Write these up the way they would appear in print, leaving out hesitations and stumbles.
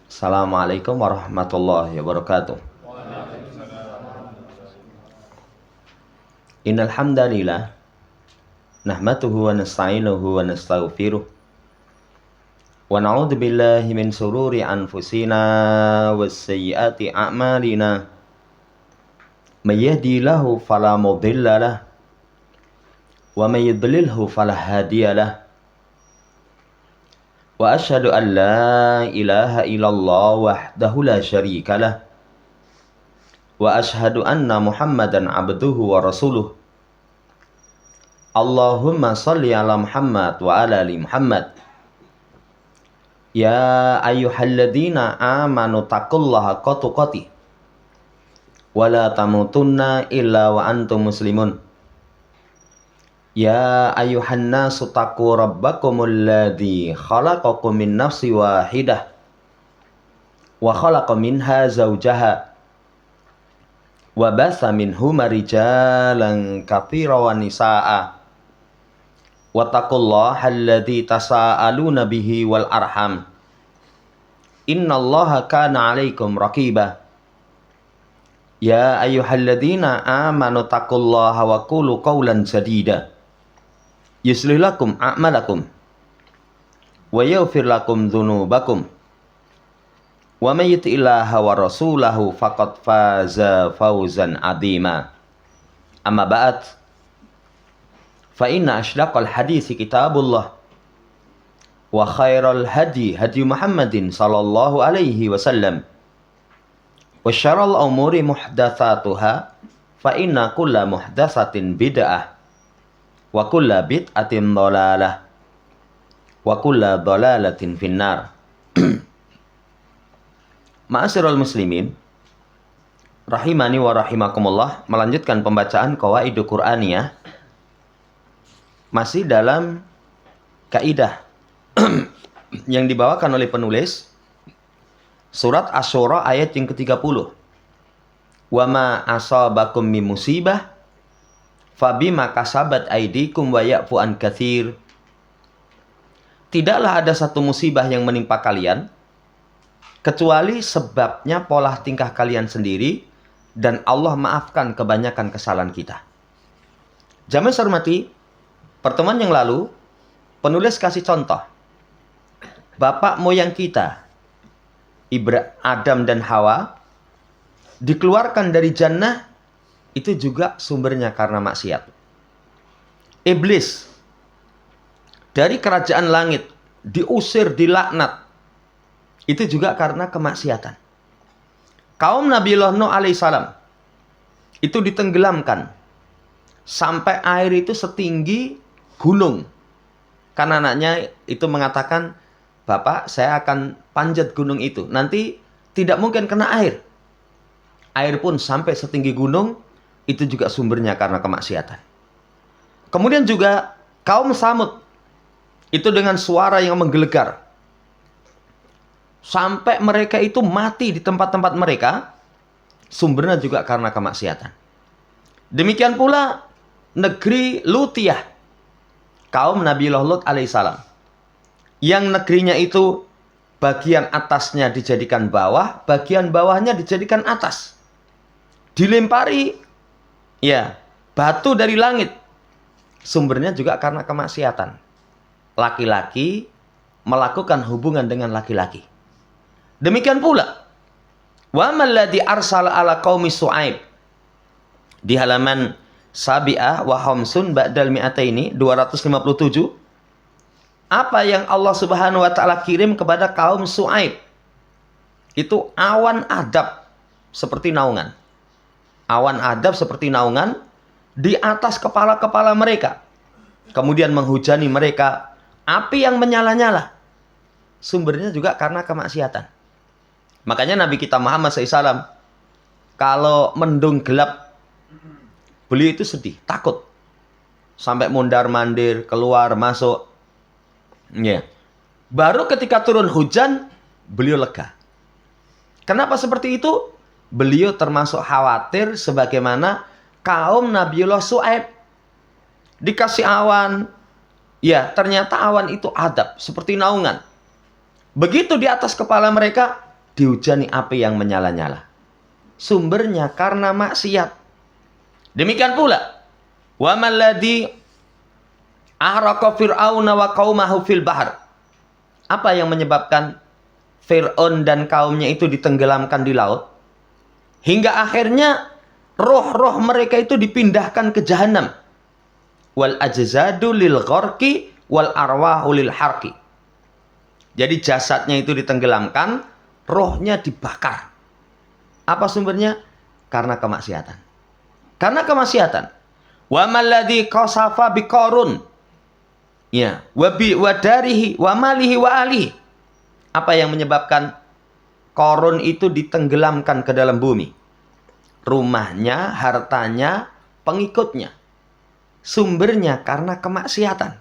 Assalamualaikum warahmatullahi wabarakatuh. Innal hamdalillah nahmaduhu wa nasta'inuhu wa nastaghfiruh wa na'udzu billahi min shururi anfusina was sayyiati a'malina. May yahdihillahu fala mudilla lahu wa may yudlilhu fala hadiya lahu. Wa asyhadu an la ilaha illallah wahdahu la syarika lah. Wa asyhadu anna Muhammadan abduhu wa rasuluh. Allahumma salli ala Muhammad wa ala ali Muhammad. Ya ayyuhalladzina amanu taqullaha haqqa tuqatih wa la tamutunna illa wa antum muslimun. Ya ayuhan nasu taqu rabbakumul ladzi khalaqakum min nafsin wahidah wa khalaqa minha zawjaha wa basa minhuma rijalan katsiran wa nisaa'a wattaqullaha alladzi tasaaluna bihi wal arham innallaha kana 'alaikum raqiba. Ya ayyuhalladzina amanu taqullaha wa qulu qawlan sadida yuslih lakum a'malakum wa yaghfir lakum dzunubakum wa may yuti'illaha wa rasulahu faqad faza fawzan 'azima. Amma ba'd, fa inna asydaqal hadits kitabullah wa khairal hadi hadi Muhammadin sallallahu alaihi wasallam wa syarrul umuri muhdatsatuha fa inna kulla muhdatsatin bid'ah wa kulla bid'atin dhalalah wa kulla dhalalatin finnar. Ma'asyiral muslimin rahimani wa rahimakumullah, melanjutkan pembacaan Qawaidul Qur'aniyah masih dalam kaidah yang dibawakan oleh penulis surat Asy-Syura ayat yang ke-30. Wa ma asabakum min musibah fabima kasabat aidikum wa ya'fu an katsir. Tidaklah ada satu musibah yang menimpa kalian kecuali sebabnya pola tingkah kalian sendiri, dan Allah maafkan kebanyakan kesalahan kita. Jamaah hormati, pertemuan yang lalu penulis kasih contoh bapak moyang kita, Adam dan Hawa, dikeluarkan dari jannah itu juga sumbernya karena maksiat. Iblis dari kerajaan langit diusir, dilaknat, itu juga karena kemaksiatan. Kaum Nabiullah Nuh alaihissalam itu ditenggelamkan sampai air itu setinggi gunung, karena anaknya itu mengatakan, "Bapak, saya akan panjat gunung itu, nanti tidak mungkin kena air." Air pun sampai setinggi gunung, itu juga sumbernya karena kemaksiatan. Kemudian juga kaum Samud itu dengan suara yang menggelegar sampai mereka itu mati di tempat-tempat mereka, sumbernya juga karena kemaksiatan. Demikian pula negeri Lutiyah, kaum Nabiullah Lut alaihissalam, yang negerinya itu bagian atasnya dijadikan bawah, bagian bawahnya dijadikan atas, dilempari batu dari langit, sumbernya juga karena kemaksiatan. Laki-laki melakukan hubungan dengan laki-laki. Demikian pula wa malladzi arsala ala qaumi Syuaib di halaman Sabi'ah wa Khamsun ba'dal mi'ataini 257. Apa yang Allah Subhanahu wa taala kirim kepada kaum Syuaib itu awan adab seperti naungan. Awan adab seperti naungan di atas kepala-kepala mereka. Kemudian menghujani mereka api yang menyala-nyala. Sumbernya juga karena kemaksiatan. Makanya Nabi kita Muhammad SAW, kalau mendung gelap, beliau itu sedih, takut. Sampai mondar-mandir, keluar, masuk. Baru ketika turun hujan, beliau lega. Kenapa seperti itu? Beliau termasuk khawatir sebagaimana kaum Nabiullah Syuaib. dikasih awan. Ya, ternyata awan itu adab, seperti naungan. Begitu di atas kepala mereka, dihujani api yang menyala-nyala. Sumbernya karena maksiat. Demikian pula, wa malladzi ahraqa fir'auna wa qaumahu fil bahr. Apa yang menyebabkan Fir'aun dan kaumnya itu ditenggelamkan di laut? Hingga akhirnya roh-roh mereka itu dipindahkan ke jahanam. Wal ajzadu lil gharqi wal arwahu lil harqi. Jadi jasadnya itu ditenggelamkan, rohnya dibakar. Apa sumbernya? Karena kemaksiatan. Karena kemaksiatan. Wa malladzi qasafa biqarun. Ya, wa darihi wa malihi wa alihi. Apa yang menyebabkan Qarun itu ditenggelamkan ke dalam bumi? Rumahnya, hartanya, pengikutnya. Sumbernya karena kemaksiatan.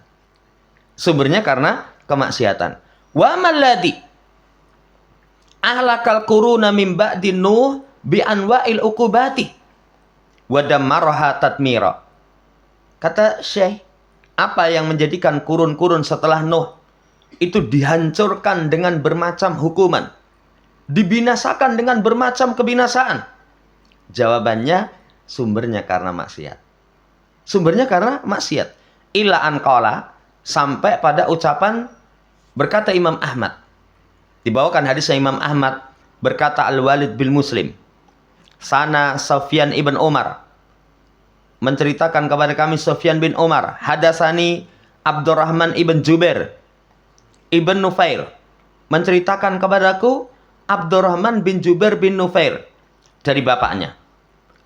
Sumbernya karena kemaksiatan. Wa malladzi ahlakal quruna min ba'di Nuh bi anwa'il uqubati wa dammaraha tadmira. Kata Syekh, apa yang menjadikan kurun-kurun setelah Nuh itu dihancurkan dengan bermacam hukuman, dibinasakan dengan bermacam kebinasaan? Jawabannya, sumbernya karena maksiat. Sumbernya karena maksiat. Ila an qala, sampai pada ucapan berkata Imam Ahmad. Dibawakan hadisnya Imam Ahmad, berkata Al-Walid bin Muslim, sana Sufyan ibn Umar, menceritakan kepada kami Sufyan bin Umar, hadasani Abdurrahman ibn Jubair ibn Nufair, menceritakan kepadaku Abdurrahman bin Jubair bin Nufair dari bapaknya.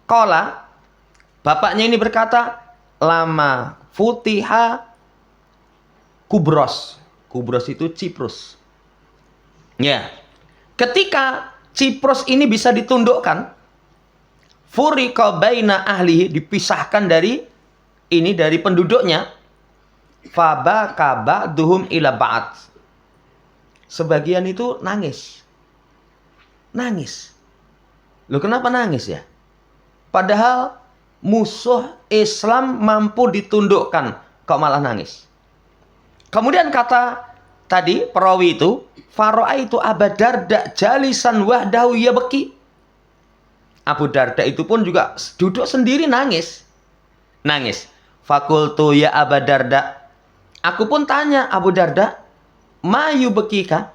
Qala, bapaknya ini berkata, lama futiha Kubros. Kubros itu Ciprus. Ya. Ketika Ciprus ini bisa ditundukkan, furiqa baina ahlihi, dipisahkan dari penduduknya, fabaka ba'duhum ila ba'd. Sebagian itu nangis. Nangis. Loh, kenapa nangis ya? Padahal musuh Islam mampu ditundukkan, kok malah nangis? Kemudian kata tadi perawi itu, fara'aitu Abu Darda jalisan wahdahu yabki. Abu Darda itu pun juga duduk sendiri nangis. Nangis. Fakultu ya Abu Darda. Aku pun tanya Abu Darda, ma yubkika?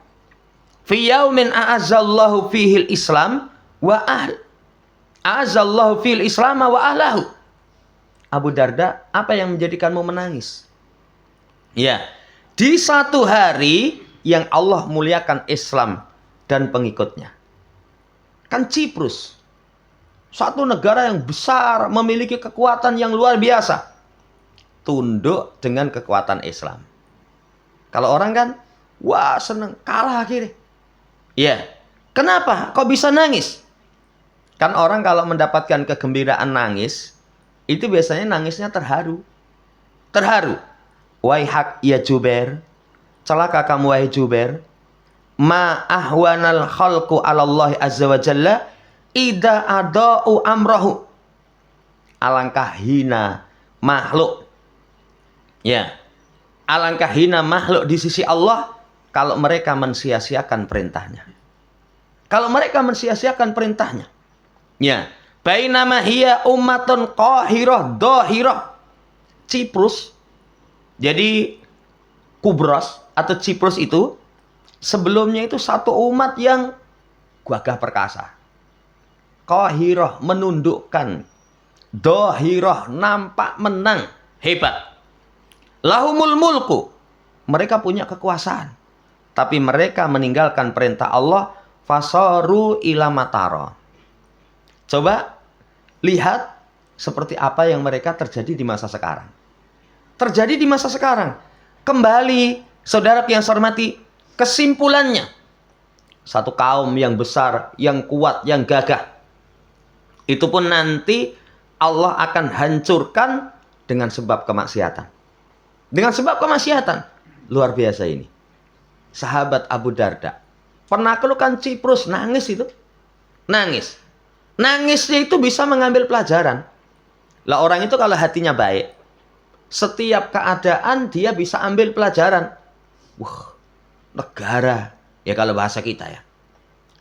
Fi yaumin a'azzallahu fihil Islam wa a'azzallahu fihil Islam wa ahlahu. Abu Darda, apa yang menjadikanmu menangis? Ya, di satu hari yang Allah muliakan Islam dan pengikutnya. Kan Ciprus, satu negara yang besar, memiliki kekuatan yang luar biasa, tunduk dengan kekuatan Islam. Kalau orang kan, wah seneng, kalah akhirnya. Ya, kenapa? Kok bisa nangis? Kan orang kalau mendapatkan kegembiraan nangis, itu biasanya nangisnya terharu. Terharu. Waihak ya Jubair, celaka kamu wahai Jubair, ma ahwanal khalqu 'ala Allah azza wa jalla idza adau amrahu. Alangkah hina makhluk. Ya. Alangkah hina makhluk di sisi Allah kalau mereka mensia-siakan perintahnya. Kalau mereka mensia-siakan perintahnya. Ya. Bainama hiya ummatun qahirah dhahirah. Ciprus, jadi Kubros atau Ciprus itu sebelumnya itu satu umat yang gagah perkasa. Qahirah, menundukkan. Dhahirah, nampak menang, hebat. Lahumul mulku, mereka punya kekuasaan, tapi mereka meninggalkan perintah Allah, fasaru ila matara. Coba lihat seperti apa yang mereka terjadi di masa sekarang. Terjadi di masa sekarang. Kembali, saudara yang saya hormati, kesimpulannya, satu kaum yang besar, yang kuat, yang gagah, itu pun nanti Allah akan hancurkan dengan sebab kemaksiatan. Dengan sebab kemaksiatan. Luar biasa ini. Sahabat Abu Darda pernah keluhkan Ciprus, nangis itu. Nangis. Nangisnya itu bisa mengambil pelajaran. Lah orang itu kalau hatinya baik, Setiap keadaan dia bisa ambil pelajaran. Wah, negara. Ya kalau bahasa kita ya.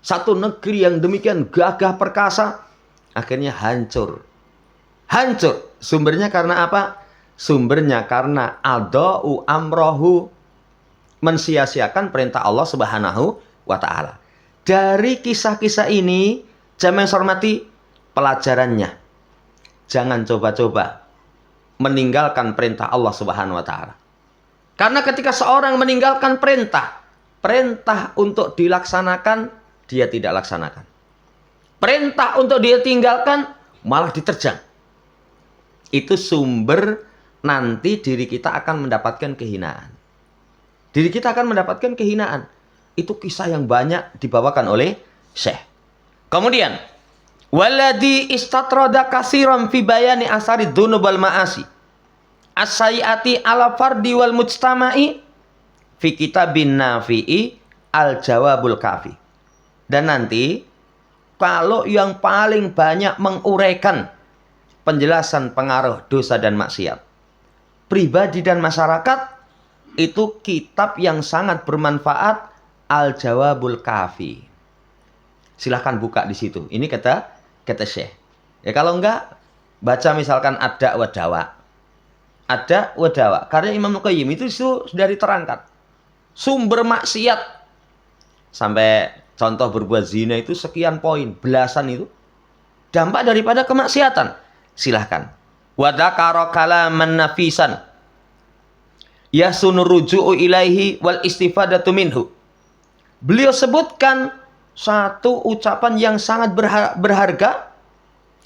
Satu negeri yang demikian gagah perkasa, akhirnya hancur. Hancur. Sumbernya karena apa? Sumbernya karena adau amrohu, mensia-siakan perintah Allah Subhanahu wa Ta'ala. Dari kisah-kisah ini, jamaah yang saya hormati, pelajarannya, jangan coba-coba meninggalkan perintah Allah Subhanahu wa Ta'ala. Karena ketika seorang meninggalkan perintah untuk dilaksanakan, dia tidak laksanakan. Perintah untuk dia tinggalkan, malah diterjang. Itu sumber nanti diri kita akan mendapatkan kehinaan. Diri kita akan mendapatkan kehinaan. Itu kisah yang banyak dibawakan oleh Syekh. Kemudian, waladhi istatroda kasiram fi bayani asari dzunub wal ma'asi as-sayyiati ala fardi wal mujtama'i fi kitabin nafi'i al-jawabul kafi. Dan nanti, kalau yang paling banyak menguraikan penjelasan pengaruh dosa dan maksiat pribadi dan masyarakat, itu kitab yang sangat bermanfaat, Al-Jawabul Kafi. Silahkan buka di situ. Ini kata Syekh. Ya kalau enggak, baca misalkan Ada wa Dawa. Ada wa Dawa. Karya Imam Al-Qayyim itu sudah diterangkan. Sumber maksiat. Sampai contoh berbuat zina itu sekian poin. Belasan itu. Dampak daripada kemaksiatan. Silahkan. Wa dzakara kalaman nafisan yasunu ruju'u ilaihi wal istifadatu minhu. Beliau sebutkan satu ucapan yang sangat berharga,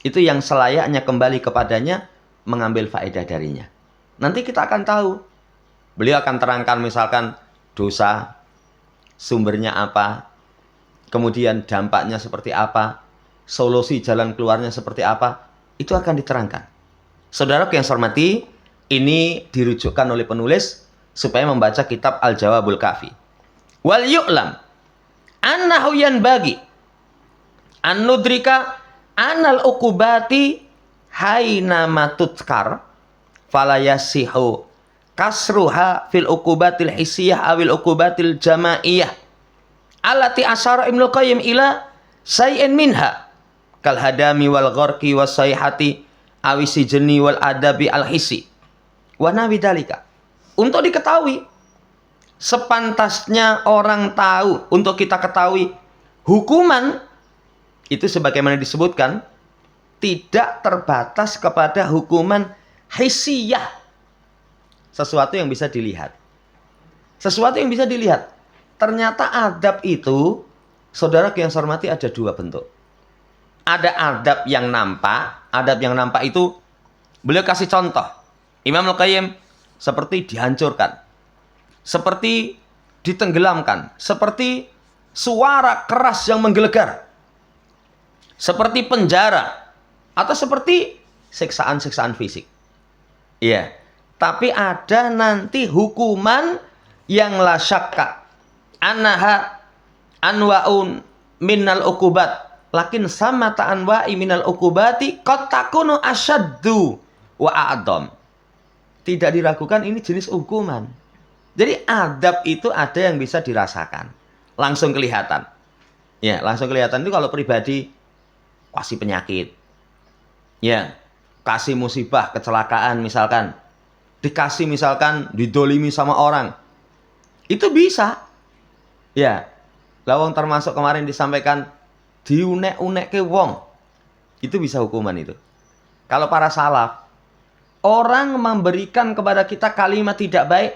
itu yang selayaknya kembali kepadanya, mengambil faedah darinya. Nanti kita akan tahu. Beliau akan terangkan misalkan dosa, sumbernya apa, kemudian dampaknya seperti apa, solusi jalan keluarnya seperti apa, itu akan diterangkan. Saudara yang saya hormati, ini dirujukkan oleh penulis supaya membaca kitab Al-Jawabul Kafi. Wal yu'lam annahu yanbaghi an nudrika anal uqubati haina matutskar fala yasihu kasruha fil uqubatil hissiyah awil uqubatil jamaiyah allati asyara Ibnu Qayyim ila sayyin minha kal hadami wal gharqi was sayhati awisi jeni wal adabi al hissi wa nawi dalika. Untuk diketahui, sepantasnya orang tahu, untuk kita ketahui hukuman itu sebagaimana disebutkan tidak terbatas kepada hukuman hissiyah, sesuatu yang bisa dilihat. Sesuatu yang bisa dilihat. Ternyata adab itu, saudara yang saya hormati, ada dua bentuk. Ada adab yang nampak. Adab yang nampak itu beliau kasih contoh. Imam Al-Qayyim seperti dihancurkan, seperti ditenggelamkan, seperti suara keras yang menggelegar, seperti penjara, atau seperti siksaan-siksaan fisik. Iya. Tapi ada nanti hukuman yang la syakka annaha anwa'un minnal uqubat lakin sama ta'anwa'i minal uqubati qad takunu asyaddu wa a'dham. Tidak diragukan ini jenis hukuman. Jadi adab itu ada yang bisa dirasakan, langsung kelihatan. Ya, langsung kelihatan itu kalau pribadi kasih penyakit. Ya, kasih musibah, kecelakaan misalkan. Dikasih misalkan didolimi sama orang. Itu bisa. Ya. Lawang termasuk kemarin disampaikan diunek-unek ke wong. Itu bisa hukuman itu. Kalau para salaf, orang memberikan kepada kita kalimat tidak baik,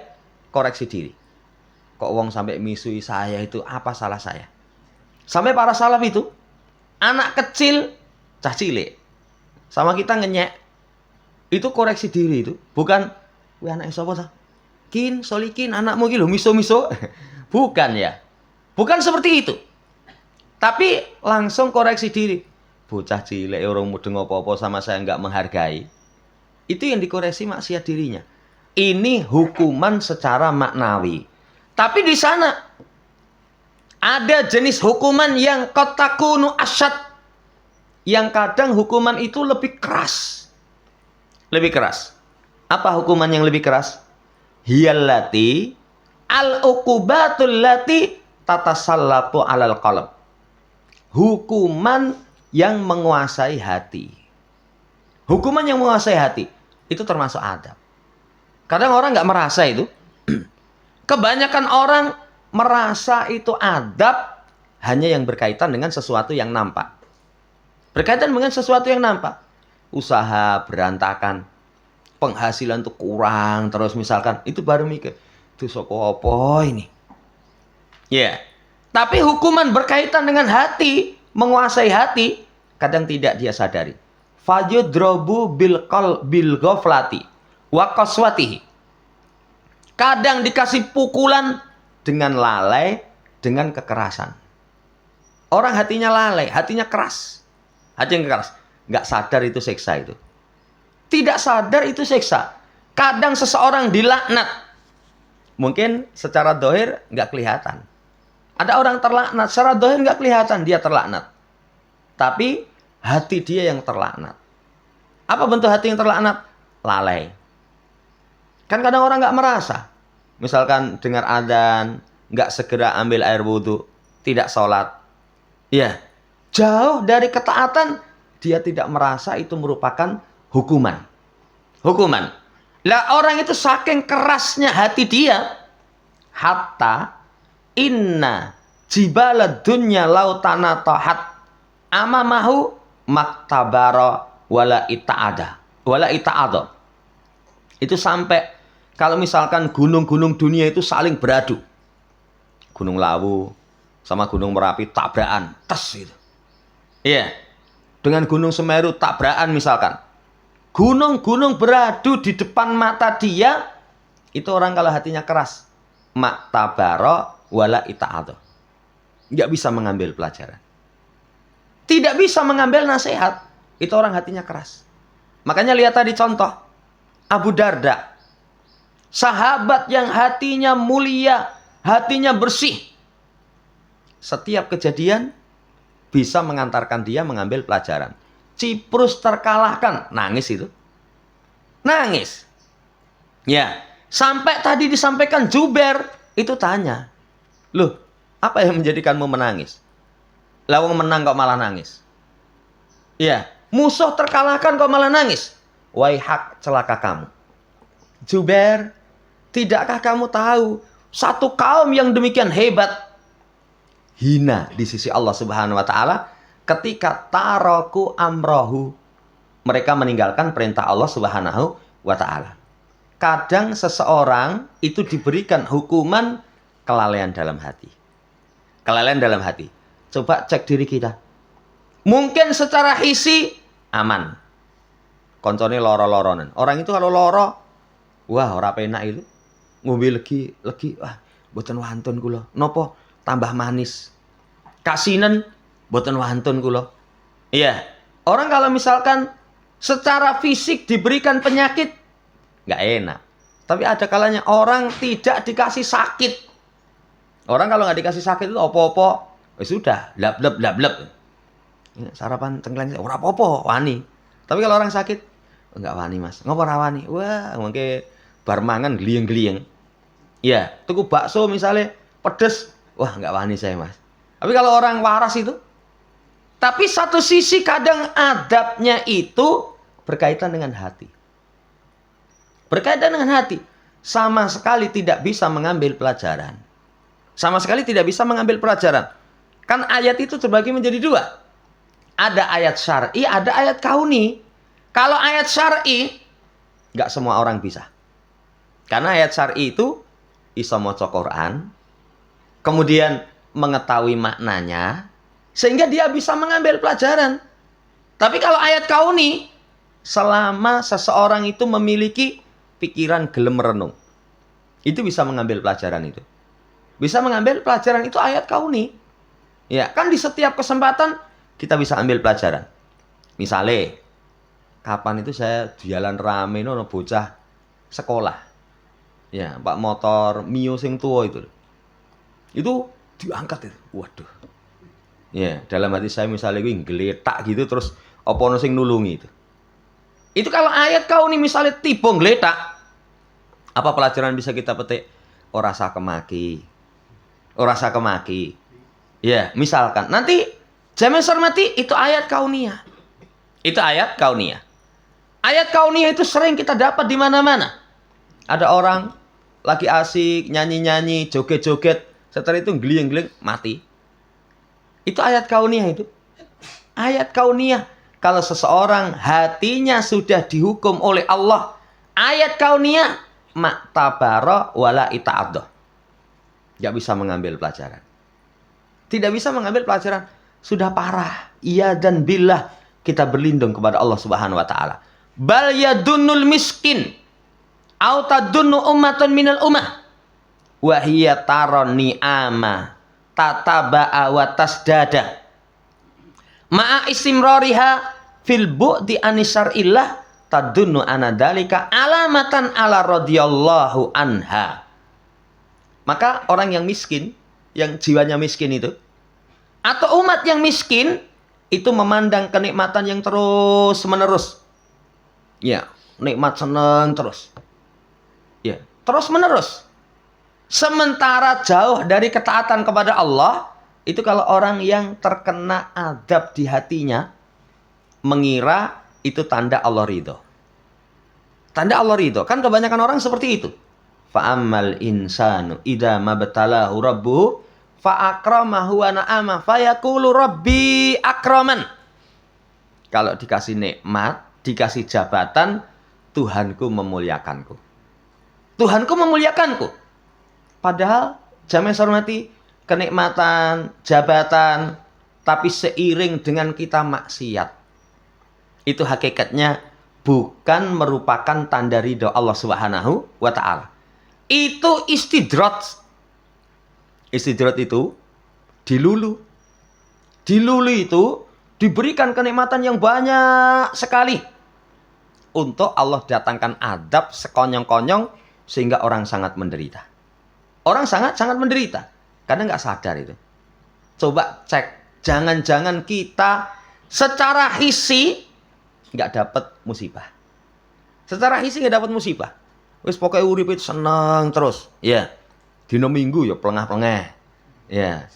koreksi diri. Kok wong sampai misui saya itu, apa salah saya? Sampai para salaf itu, anak kecil, cah cilik, sama kita ngenyek, itu koreksi diri itu. Bukan, wih anak sapa ta? Kin, solikin, anakmu iki lho miso-miso. Bukan ya. Bukan seperti itu. Tapi langsung koreksi diri. Bocah cilik orang mudeng apa-apa sama saya enggak menghargai. Itu yang dikoreksi maksiat dirinya. Ini hukuman secara maknawi. Tapi di sana ada jenis hukuman yang qatakunu asyad. Yang kadang hukuman itu lebih keras. Lebih keras. Apa hukuman yang lebih keras? Hiyallati al-uqubatul lati tatasallatu alal qalb. Hukuman yang menguasai hati. Hukuman yang menguasai hati itu termasuk adab. Kadang orang nggak merasa itu. Kebanyakan orang merasa itu adab hanya yang berkaitan dengan sesuatu yang nampak. Berkaitan dengan sesuatu yang nampak. Usaha berantakan, penghasilan tuh kurang terus misalkan, itu baru mikir, itu soko apa ini? Ya. Tapi hukuman berkaitan dengan hati, menguasai hati, kadang tidak dia sadari. Fayudrobu bil ghaflati wa qaswatihi. Kadang dikasih pukulan dengan lalai, dengan kekerasan. Orang hatinya lalai, hatinya keras. Hatinya keras. Nggak sadar itu siksa itu. Tidak sadar itu siksa. Kadang seseorang dilaknat. Mungkin secara dohir nggak kelihatan. Ada orang terlaknat, secara dohir nggak kelihatan dia terlaknat. Tapi hati dia yang terlaknat. Apa bentuk hati yang terlaknat? Lalai. Kan kadang orang nggak merasa. Misalkan dengar adzan, nggak segera ambil air wudhu, tidak sholat. Ya, jauh dari ketaatan, dia tidak merasa itu merupakan hukuman. Hukuman. Lah orang itu saking kerasnya hati dia, hatta inna jibala dunya lautana tahat amamahu maktabara wala ita'ada. Itu sampai kalau misalkan gunung-gunung dunia itu saling beradu. Gunung Lawu sama Gunung Merapi tabrakan, tes gitu. Iya. Dengan Gunung Semeru tabrakan misalkan. Gunung-gunung beradu di depan mata dia, itu orang kalau hatinya keras. Maktabara wala ita'adha. Nggak bisa mengambil pelajaran. Tidak bisa mengambil nasihat. Itu orang hatinya keras. Makanya lihat tadi contoh. Abu Darda. Sahabat yang hatinya mulia, hatinya bersih. Setiap kejadian bisa mengantarkan dia mengambil pelajaran. Ciprus terkalahkan, nangis itu. Nangis. Ya, sampai tadi disampaikan Jubair, itu tanya. Loh, apa yang menjadikanmu menangis? Lawang menang kok malah nangis. Ya, musuh terkalahkan kok malah nangis. Waihak, celaka kamu. Jubair, tidakkah kamu tahu satu kaum yang demikian hebat hina di sisi Allah Subhanahu wa taala ketika taraku amrohu, mereka meninggalkan perintah Allah Subhanahu wa taala. Kadang seseorang itu diberikan hukuman kelalaian dalam hati. Kelalaian dalam hati. Coba cek diri kita. Mungkin secara isi aman. Koncone loro-loronan. Orang itu kalau loro, wah ora penak itu. Ngombe legi, wah mboten wantun kula. Napa tambah manis. Kasinen mboten wantun kula. Iya. Orang kalau misalkan secara fisik diberikan penyakit, nggak enak. Tapi ada kalanya orang tidak dikasih sakit. Orang kalau nggak dikasih sakit itu apa-apa, sudah, blab. Sarapan tengkleng, ora apa-apa, wani. Tapi kalau orang sakit, nggak wani mas. Ngopo ora wani? Wah, mungkin bar mangan gliyeng-gliyeng. Ya, tuku bakso misalnya pedes, wah nggak wani saya mas. Tapi kalau orang waras itu, tapi satu sisi kadang adabnya itu berkaitan dengan hati. Berkaitan dengan hati. Sama sekali tidak bisa mengambil pelajaran. Sama sekali tidak bisa mengambil pelajaran. Kan ayat itu terbagi menjadi dua. Ada ayat syar'i, ada ayat kauni. Kalau ayat syar'i, nggak semua orang bisa. Karena ayat syar'i itu iso maca Quran, kemudian mengetahui maknanya, sehingga dia bisa mengambil pelajaran. Tapi kalau ayat kauni, selama seseorang itu memiliki pikiran gelem merenung, itu bisa mengambil pelajaran itu. Bisa mengambil pelajaran itu ayat kauni. Ya, kan di setiap kesempatan kita bisa ambil pelajaran. Misalnya, kapan itu saya jalan rame nono bocah sekolah. Ya, Pak motor Mio sing tua itu. Itu diangkat itu. Waduh. Ya, dalam hati saya misalnya gue ngeletak gitu terus apa ono sing nulungi itu. Itu kalau ayat kauni misalnya tiba ngeletak, apa pelajaran bisa kita petik? Ora sah kemaki. Ora sah kemaki. Ya, misalkan nanti jamaah hormati itu ayat kauniyah. Itu ayat kauniyah. Ayat kauniyah itu sering kita dapat di mana-mana. Ada orang lagi asik nyanyi-nyanyi, joget-joget, setelah itu ngeling-ngeling mati. Itu ayat kauniyah itu. Ayat kauniyah. Kalau seseorang hatinya sudah dihukum oleh Allah, ayat kauniyah maktabara wala ita'addah. Gak bisa mengambil pelajaran. Tidak bisa mengambil pelajaran. Sudah parah. Iya dan billah kita berlindung kepada Allah Subhanahu wa taala. Bal yadunnul miskin au tadunnu ummatun minal ummah wa hiya taron ni'ama tataba'a wa tasdada ma'a istimrariha fil bu'di anisar'illah tadunnu anadalika alamatan ala radhiyallahu anha. Maka orang yang miskin, yang jiwanya miskin itu, atau umat yang miskin, itu memandang kenikmatan yang terus menerus. Ya, nikmat senang terus. Ya, terus menerus. Sementara jauh dari ketaatan kepada Allah, itu kalau orang yang terkena adab di hatinya, mengira itu tanda Allah ridho. Tanda Allah ridho. Kan kebanyakan orang seperti itu. Fa'ammal insanu idza mabtalahu rabbuhu fa'akramahu wa na'ama fayaqulu rabbi akraman. Kalau dikasih nikmat, dikasih jabatan, Tuhanku memuliakanku. Tuhanku memuliakanku. Padahal jamaah hormati, kenikmatan, jabatan, tapi seiring dengan kita maksiat, itu hakikatnya bukan merupakan tanda ridho Allah Subhanahu wa taala. Itu istidrat. Istidrat itu dilulu. Dilulu itu diberikan kenikmatan yang banyak sekali. Untuk Allah datangkan adab sekonyong-konyong sehingga orang sangat menderita. Orang sangat menderita. Karena nggak sadar itu. Coba cek. Jangan-jangan kita secara hisi nggak dapat musibah. Secara hisi nggak dapat musibah. Wis pokoknya urip itu senang terus. Ya. Dino Minggu ya plengah-plengah. Ya.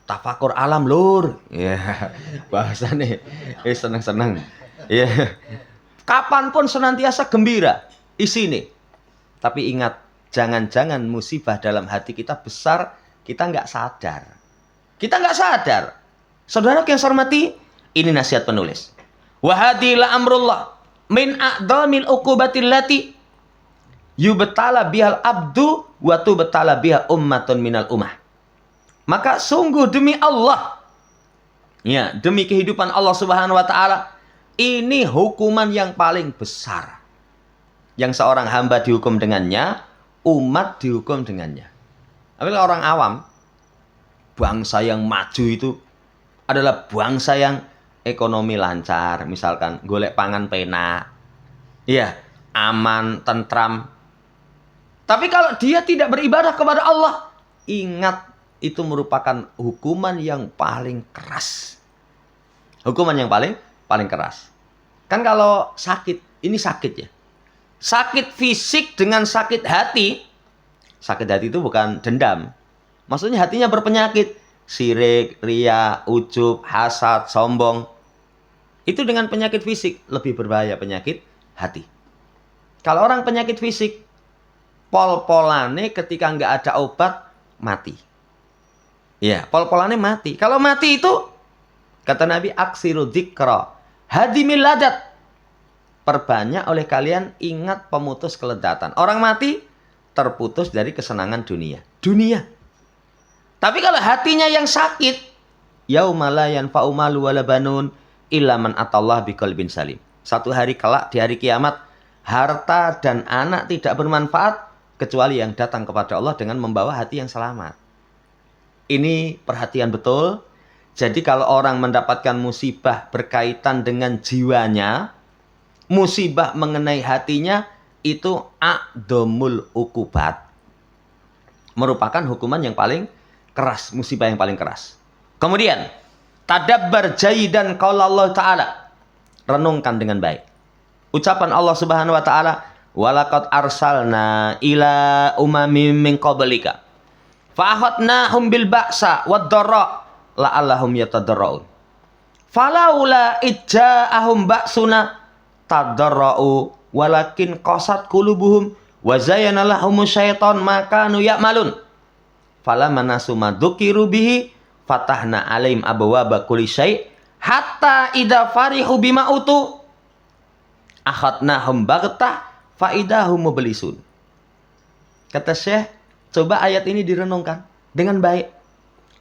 Tafakur alam lur. Ya. Bahasane senang-senang. Ya. Kapanpun senantiasa gembira isine. Tapi ingat, jangan-jangan musibah dalam hati kita besar, kita nggak sadar. Kita nggak sadar. Saudara yang saya hormati, ini nasihat penulis. Wahadila amrullah min a'dhamil uqubatil lati yubtala bihal abdu wa tubtala biha ummatun minal ummah. Maka sungguh demi Allah, ya, demi kehidupan Allah Subhanahu wa taala, ini hukuman yang paling besar. Yang seorang hamba dihukum dengannya, umat dihukum dengannya. Apabila orang awam, bangsa yang maju itu adalah bangsa yang ekonomi lancar, misalkan golek pangan penak, iya, aman, tentram. Tapi kalau dia tidak beribadah kepada Allah, ingat itu merupakan hukuman yang paling keras. Hukuman yang paling keras. Kan kalau sakit, ini sakit ya. Sakit fisik dengan sakit hati. Sakit hati itu bukan dendam. Maksudnya hatinya berpenyakit. Syirik, riya, ujub, hasad, sombong. Itu dengan penyakit fisik. Lebih berbahaya penyakit hati. Kalau orang penyakit fisik, pol-polane ketika nggak ada obat, mati. Ya, pol-polane mati. Kalau mati itu, kata Nabi, aksiru dzikra hadimil ladat. Perbanyak oleh kalian ingat pemutus keledatan. Orang mati terputus dari kesenangan dunia. Tapi kalau hatinya yang sakit, yauma la yanfa'u malu wala banun illa man atallah biqalbin salim. Satu hari kelak di hari kiamat, harta dan anak tidak bermanfaat kecuali yang datang kepada Allah dengan membawa hati yang selamat. Ini perhatian betul. Jadi kalau orang mendapatkan musibah berkaitan dengan jiwanya, musibah mengenai hatinya, itu a'dhamul uqubat. Merupakan hukuman yang paling keras, musibah yang paling keras. Kemudian, tadabbar jayyidan qaula Allah Ta'ala. Renungkan dengan baik. Ucapan Allah Subhanahu wa taala, "Walaqad arsalna ila umamin min qablika fa akhadnahum bil ba'sa wad dharra la'allahum yatadarra'un. Falaula idja'ahum ba'suna tadarra'u walakin qasat qulubuhum wa zayyana lahumus syaiton ma kanu ya'malun. Falamma nasu ma dzukiru bihi fatahna 'alaihim abwaaba kulli syai' hatta idza farihu bima utu akhadnahum baghtah fa idahum mublisun." Kata Syekh, coba ayat ini direnungkan dengan baik.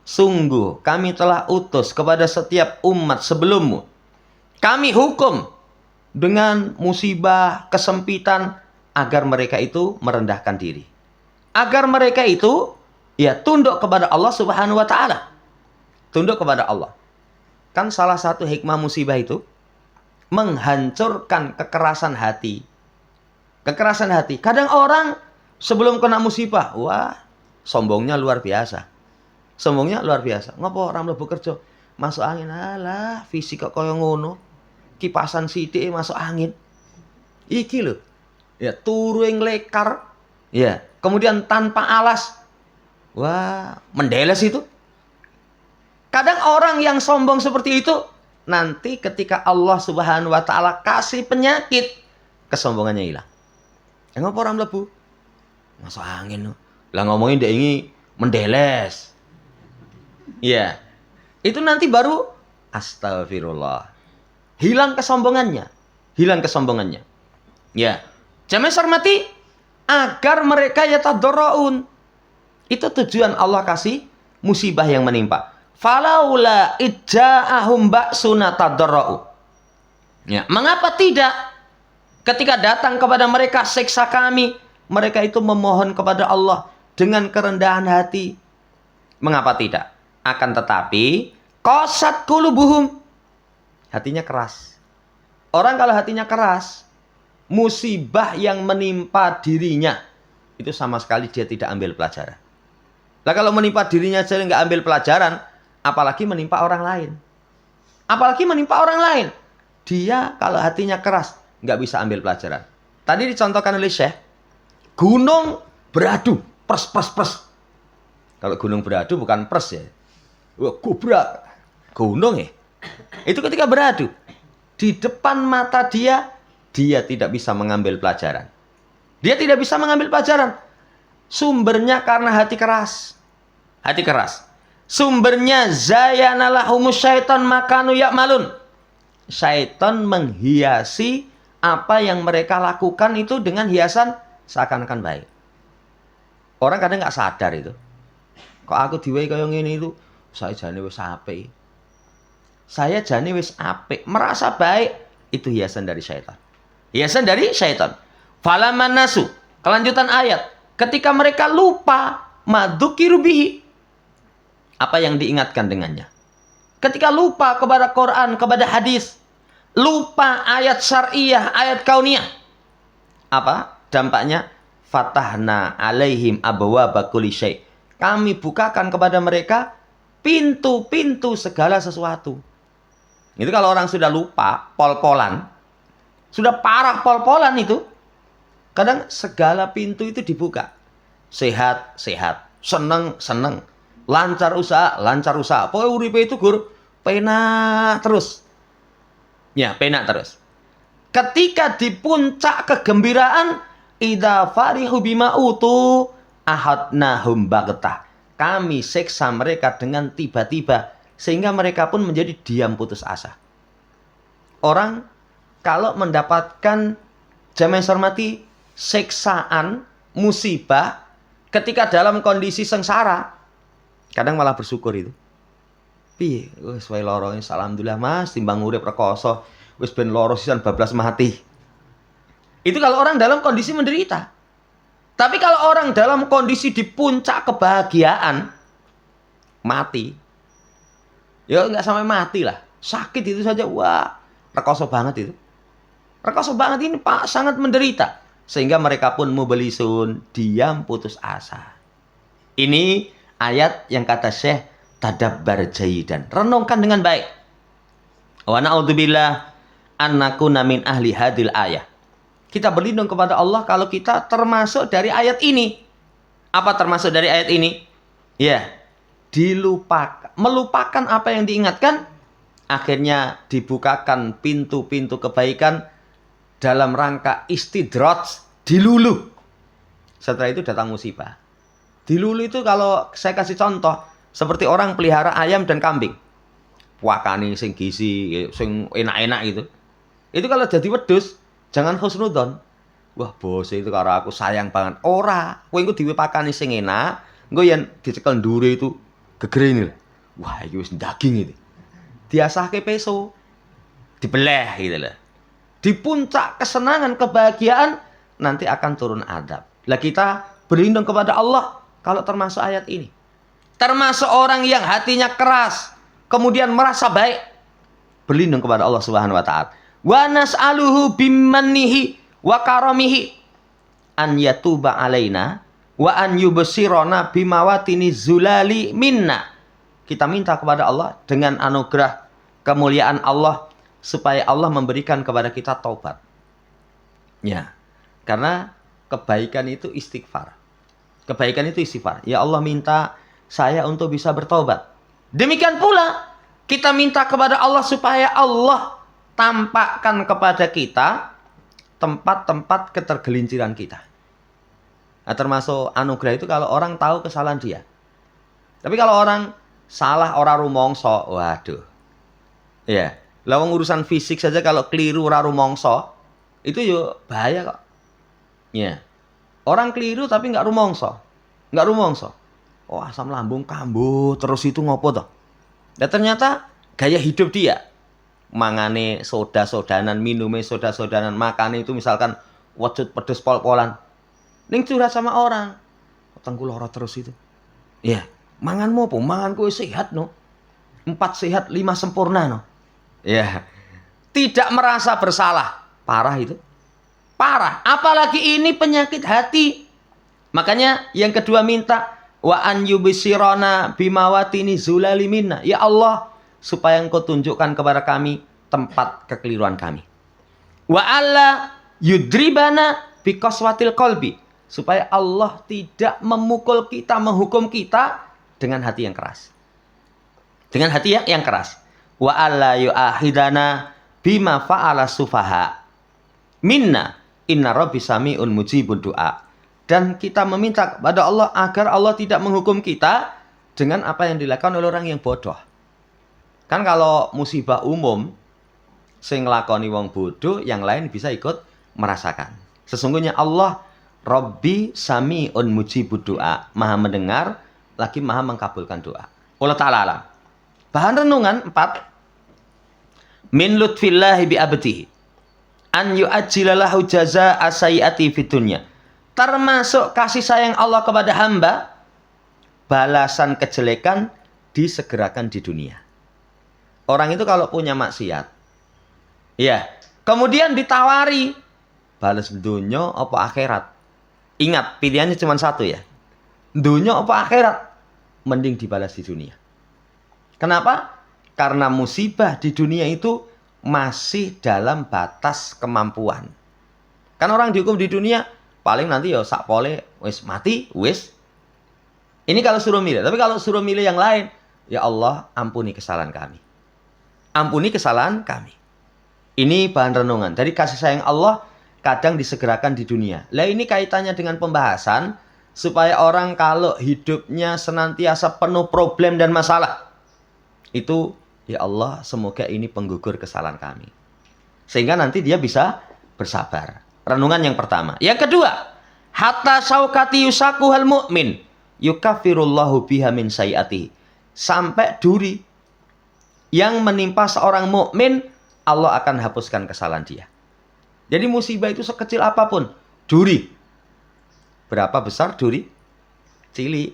Sungguh kami telah utus kepada setiap umat sebelummu. Kami hukum dengan musibah, kesempitan, agar mereka itu merendahkan diri. Agar mereka itu ya tunduk kepada Allah Subhanahu wa taala. Tunduk kepada Allah. Kan salah satu hikmah musibah itu menghancurkan kekerasan hati. Kekerasan hati. Kadang orang sebelum kena musibah, wah, sombongnya luar biasa. Sombongnya luar biasa. Ngopo orang mlebu kerja masuk angin, alah fisik kok kaya ngono. Kipasan sithik masuk angin. Iki lho. Ya turu ing lekar. Ya, kemudian tanpa alas. Wah, mendeles itu. Kadang orang yang sombong seperti itu nanti ketika Allah Subhanahu wa taala kasih penyakit, kesombongannya hilang. Ngopo orang mlebu? Masuk angin. Lah ngomongin dia ini mendeles. Ya, itu nanti baru astagfirullah. Hilang kesombongannya. Hilang kesombongannya. Ya, jamaah hormati, agar mereka yatadarraun. Itu tujuan Allah kasih musibah yang menimpa. Falaula idja'ahum ba'suna tadarra'u. Ya, mengapa tidak ketika datang kepada mereka siksa kami, mereka itu memohon kepada Allah dengan kerendahan hati? Mengapa tidak? Akan tetapi qasat qulubuhum, hatinya keras. Orang kalau hatinya keras, musibah yang menimpa dirinya itu sama sekali dia tidak ambil pelajaran. Lah kalau menimpa dirinya saja nggak ambil pelajaran, apalagi menimpa orang lain. Apalagi menimpa orang lain. Dia kalau hatinya keras nggak bisa ambil pelajaran. Tadi dicontohkan oleh Syekh, gunung beradu, pers. Kalau gunung beradu bukan pers ya. Wah, gubrak. Gunung ya. Itu ketika beradu. Di depan mata dia tidak bisa mengambil pelajaran. Dia tidak bisa mengambil pelajaran. Sumbernya karena hati keras. Hati keras. Sumbernya zayyana lahumus syaiton makanu ya'malun. Syaiton menghiasi apa yang mereka lakukan itu dengan hiasan seakan-akan baik. Orang kadang nggak sadar itu. Kok aku diwehi kaya ngene itu, saya jane wis apik. Saya jane wis apik, merasa baik, itu hiasan dari syaitan. Hiasan dari syaitan. Falaman nasu, kelanjutan ayat, ketika mereka lupa madzukiru bihi, apa yang diingatkan dengannya. Ketika lupa kepada Quran, kepada hadis, lupa ayat syariah, ayat kauniyah, apa dampaknya? Fatahna alaihim abwaaba kulli syai'. Kami bukakan kepada mereka pintu-pintu segala sesuatu. Itu kalau orang sudah lupa, pol-polan, sudah parah pol-polan itu, kadang segala pintu itu dibuka. Sehat, seneng, lancar usaha. Pokoknya uripe itu gur penak terus. Ya, penak terus. Ketika di puncak kegembiraan, idza farihu bima utu ahadnahum baghtah. Kami siksa mereka dengan tiba-tiba sehingga mereka pun menjadi diam putus asa. Orang kalau mendapatkan jamaah hormati siksaan, musibah ketika dalam kondisi sengsara, kadang malah bersyukur itu. Piye, wis wae lara alhamdulillah Mas, timbang urip rekoso, wis ben lara sisan bablas mati. Itu kalau orang dalam kondisi menderita. Tapi kalau orang dalam kondisi di puncak kebahagiaan, mati. Ya nggak sampai mati lah. Sakit itu saja, wah, rekoso banget itu. Rekoso banget ini Pak, sangat menderita. Sehingga mereka pun mublisun, diam putus asa. Ini ayat yang kata Syekh, tadabbar jayidan. Renungkan dengan baik. Wa na'udzubillah annakuna min ahli hadil ayah. Kita berlindung kepada Allah kalau kita termasuk dari ayat ini. Apa termasuk dari ayat ini? Ya, melupakan apa yang diingatkan, akhirnya dibukakan pintu-pintu kebaikan dalam rangka istidraj, dilulu. Setelah itu datang musibah. Dilulu itu kalau saya kasih contoh, seperti orang pelihara ayam dan kambing. Wakani sing gizi, sing enak-enak gitu. Itu kalau jadi wedhus, jangan husnudzon. Wah, bos itu karo aku sayang banget. Ora, kowe engko diwe pakani sing enak, engko yen dicekel ndure itu gegere ini. Wah, iki wis daging itu. Diasahke peso. Dibeleh gitu loh. Di puncak kesenangan, kebahagiaan nanti akan turun adab. Lah kita berlindung kepada Allah kalau termasuk ayat ini. Termasuk orang yang hatinya keras, kemudian merasa baik, berlindung kepada Allah Subhanahu wa taala. Wa nas'aluhu bimmannihi wa karamihi an yatuba alaina wa an yubsirona bimawatini zulali minna. Kita minta kepada Allah dengan anugerah kemuliaan Allah supaya Allah memberikan kepada kita taubat. Ya. Karena kebaikan itu istighfar. Kebaikan itu istighfar. Ya Allah, minta saya untuk bisa bertobat. Demikian pula kita minta kepada Allah supaya Allah tampakkan kepada kita tempat-tempat ketergelinciran kita. Nah, termasuk anugerah itu kalau orang tahu kesalahan dia. Tapi kalau orang salah ora rumangsa, waduh. Ya, lawang urusan fisik saja kalau keliru ora rumangsa, itu yo bahaya kok. Ya. Orang keliru tapi nggak rumangsa. Nggak rumangsa. Oh, asam lambung kambuh terus itu ngopo toh? Dan ternyata gaya hidup dia, mangane soda-sodanan, minume soda-sodanan, makane itu misalkan wujud pedes pol-polan. Ning curhat sama orang. Tengku lara terus itu. Ya, manganmu apa? Manganku sehat no. 4 sehat 5 sempurna no. Ya. Tidak merasa bersalah. Parah itu. Parah. Apalagi ini penyakit hati. Makanya yang kedua minta wa an yubsirona bimawatini zulali minna. Ya Allah, supaya Engkau tunjukkan kepada kami tempat kekeliruan kami. Wa alla yudribana biqaswatil qalbi, supaya Allah tidak memukul kita, menghukum kita dengan hati yang keras. Dengan hati yang keras. Wa alla yu'ahidana bima fa'ala sufaha minna inna rabbi sami'un mujibud du'a. Dan kita meminta kepada Allah agar Allah tidak menghukum kita dengan apa yang dilakukan oleh orang yang bodoh. Kan kalau musibah umum, sing nglakoni wong bodoh, yang lain bisa ikut merasakan. Sesungguhnya Allah Rabbi sami'un mujibud du'a, maha mendengar lagi maha mengkabulkan doa. Allah Ta'ala alam. Bahan renungan 4. Min lutfillahi bi abdihi an yu'ajjilalahu jazaa'a sayyi'ati fid dunya. Termasuk kasih sayang Allah kepada hamba, balasan kejelekan disegerakan di dunia. Orang itu kalau punya maksiat, ya, kemudian ditawari balas dunia apa akhirat. Ingat, pilihannya cuma satu ya. Dunia apa akhirat? Mending dibalas di dunia. Kenapa? Karena musibah di dunia itu masih dalam batas kemampuan. Kan orang dihukum di dunia paling nanti ya sakpole wis mati, wis. Ini kalau suruh milih. Tapi kalau suruh milih yang lain, ya Allah, ampuni kesalahan kami. Ampuni kesalahan kami. Ini bahan renungan. Dari kasih sayang Allah kadang disegerakan di dunia. Lah ini kaitannya dengan pembahasan supaya orang kalau hidupnya senantiasa penuh problem dan masalah. Itu, ya Allah, semoga ini penggugur kesalahan kami. Sehingga nanti dia bisa bersabar. Renungan yang pertama. Yang kedua, hatta saukati yusakuhal mu'min yukafirullahu biha min sayiati. Sampai duri yang menimpa seorang mukmin, Allah akan hapuskan kesalahan dia. Jadi musibah itu sekecil apapun. Duri. Berapa besar duri? Cili.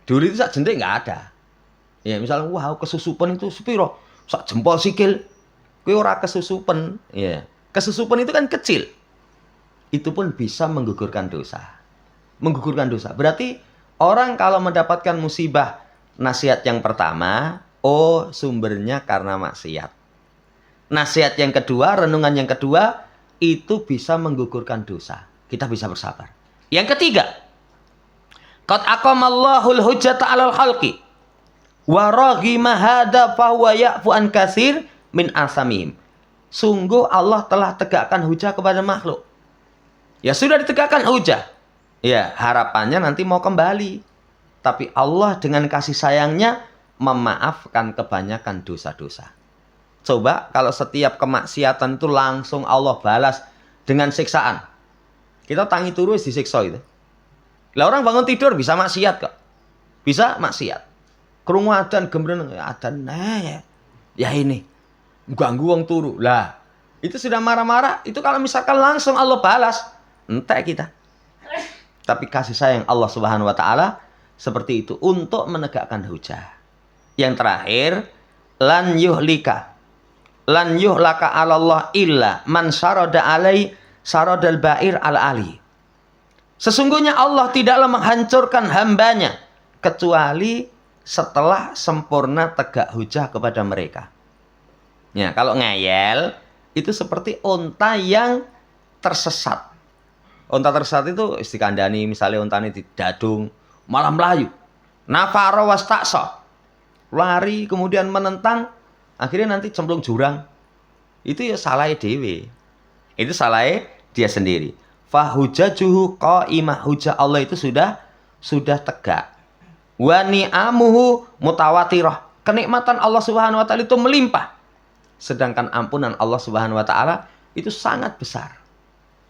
Duri itu sak jentik nggak ada. Ya misalnya, wah kesusupan itu sepiro? Sak jempol sikil. Kowe ora kesusupan. Ya. Kesusupan itu kan kecil. Itu pun bisa menggugurkan dosa. Menggugurkan dosa. Berarti orang kalau mendapatkan musibah, nasihat yang pertama, oh sumbernya karena maksiat. Nasihat yang kedua, renungan yang kedua, itu bisa menggugurkan dosa. Kita bisa bersabar. Yang ketiga, qad aqamallahul hujjata 'alal khalqi wa raghima hadza fa huwa ya'fu an katsir min asamihim. Sungguh Allah telah tegakkan hujah kepada makhluk. Ya sudah ditegakkan hujah. Ya, harapannya nanti mau kembali. Tapi Allah dengan kasih sayangnya memaafkan kebanyakan dosa-dosa. Coba kalau setiap kemaksiatan itu langsung Allah balas dengan siksaan. Kita tangi terus disiksa itu. Lah orang bangun tidur bisa maksiat kok. Bisa maksiat. Krungu adzan gembren adzan ya ini ganggu wong turu. Lah, itu sudah marah-marah, itu kalau misalkan langsung Allah balas, entek kita. Tapi kasih sayang Allah Subhanahu wa taala seperti itu untuk menegakkan hujah. Yang terakhir, lan yuhlaka 'ala Allah illa man syarada alai saradal ba'ir al ali. Sesungguhnya Allah tidaklah menghancurkan hambanya kecuali setelah sempurna tegak hujah kepada mereka. Ya, kalau ngeyel itu seperti unta yang tersesat. Unta tersesat itu istikandani, misalnya untanya di dadung, malah melayu. Nafara wastaqsa. Lari kemudian menentang, akhirnya nanti cemplung jurang. Itu ya salah dewe. Itu salah dia sendiri. Fahujajuhu qaimah, hujah Allah itu sudah tegak. Wa ni'amuhu mutawatirah. Kenikmatan Allah Subhanahu wa taala itu melimpah. Sedangkan ampunan Allah Subhanahu wa taala itu sangat besar.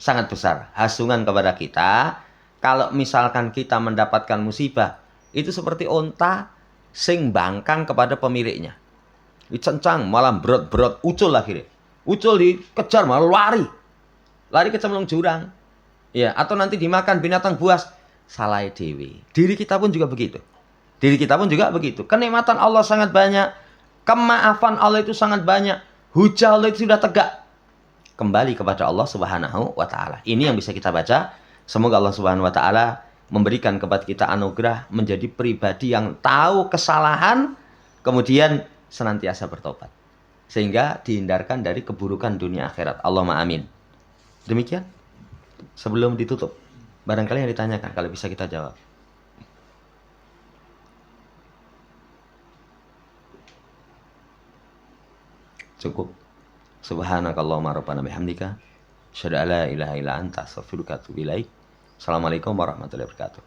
Sangat besar. Hasungan kepada kita kalau misalkan kita mendapatkan musibah, itu seperti unta sing bangkang kepada pemiliknya. Dicencang malah berot-berot ucul akhirnya. Ucul dikejar malah lari. Lari ke cemplung jurang. Ya, atau nanti dimakan binatang buas. Salah dewi. Diri kita pun juga begitu. Diri kita pun juga begitu. Kenikmatan Allah sangat banyak. Kemaafan Allah itu sangat banyak. Hujah Allah itu sudah tegak. Kembali kepada Allah Subhanahu wa taala. Ini yang bisa kita baca. Semoga Allah Subhanahu wa taala memberikan kepada kita anugerah menjadi pribadi yang tahu kesalahan, kemudian senantiasa bertobat. Sehingga dihindarkan dari keburukan dunia akhirat. Allahumma amin. Demikian. Sebelum ditutup, barangkali yang ditanyakan, kalau bisa kita jawab. Cukup. Subhanakallahumma rabbana bihamdika asyhadu an la ilaha illa anta astaghfiruka wa atubu ilaik. Assalamualaikum warahmatullahi wabarakatuh.